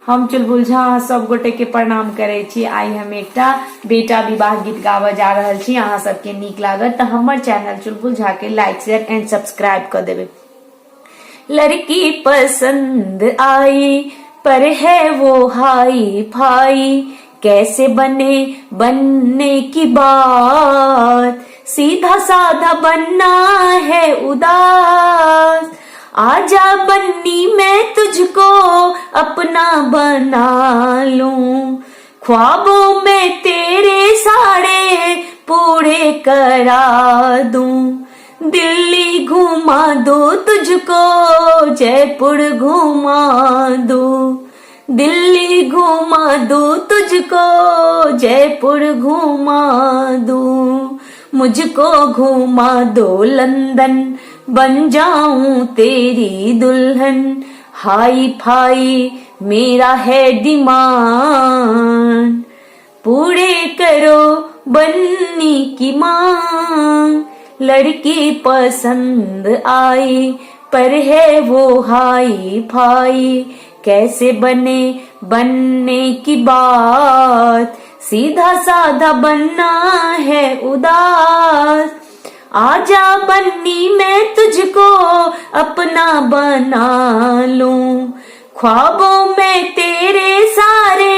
हम चुलबुल झा सब गोटे के प्रणाम करे छी। आई हम एकटा बेटा विवाह गीत गावे जा रहल छी। अहाँ सबके नीक लागत तो हमर चैनल चुलबुल झा के लाइक शेयर एंड सब्सक्राइब कर देबे। लड़की पसंद आई पर है वो हाई फाई, कैसे बनने की बात, सीधा साधा बनना है उदास। आजा बन्नी मैं तुझको अपना बना लूं, ख्वाबों में तेरे सारे पूरे करा दूं। दिल्ली घुमा दूं तुझको, जयपुर घुमा दूं, दिल्ली घुमा दूं तुझको, जयपुर घुमा दूं। मुझको घुमा दो लंदन, बन जाऊं तेरी दुल्हन, हाई फाई मेरा है डिमांड, पूरे करो बन्नी की मांग। लड़की पसंद आई पर है वो हाई फाई, कैसे बनने की बात, सीधा साधा बनना है उदास। आजा बन्नी मैं तुझको अपना बना लूं, ख्वाबों में तेरे सारे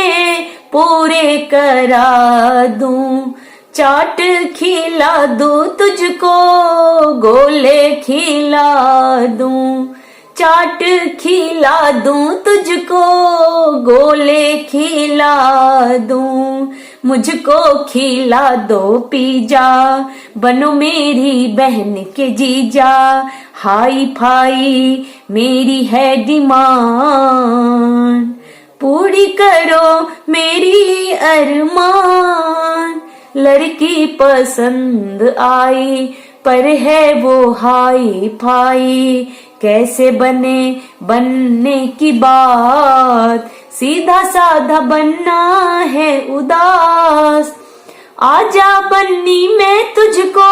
पूरे करा दूं। चाट खिला दूं तुझको, गोले खिला दूं, चाट खिला दूं तुझको, गोले खिला दूं। मुझको खिला दो पिज्जा, बनो मेरी बहन के जीजा, हाई फाई मेरी है डिमांड, पूरी करो मेरी अरमान। लड़की पसंद आई पर है वो हाई फाई, कैसे बनने की बात, सीधा साधा बनना है उदास। आजा बन्नी मैं तुझको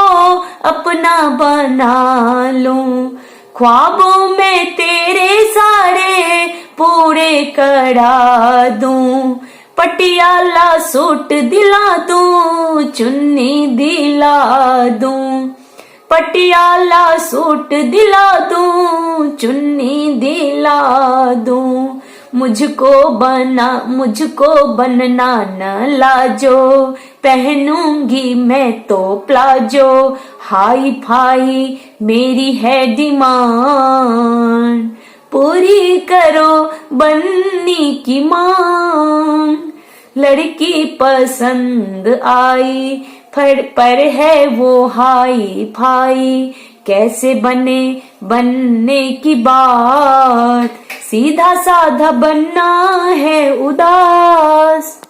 अपना बना लूं, ख्वाबों में तेरे सारे पूरे करा दूं। पटियाला सूट दिला दूं, चुन्नी दिला दूं, पटियाला सूट दिला दूं, चुन्नी दिला दूं। मुझको बनना न लाजो, पहनूंगी मैं तो प्लाजो, हाई फाई मेरी है डिमांड, पूरी करो बन्नी की मांग। लड़की पसंद आई पर है वो हाई फाई, कैसे बनने की बात, सीधा साधा बनना है उदास।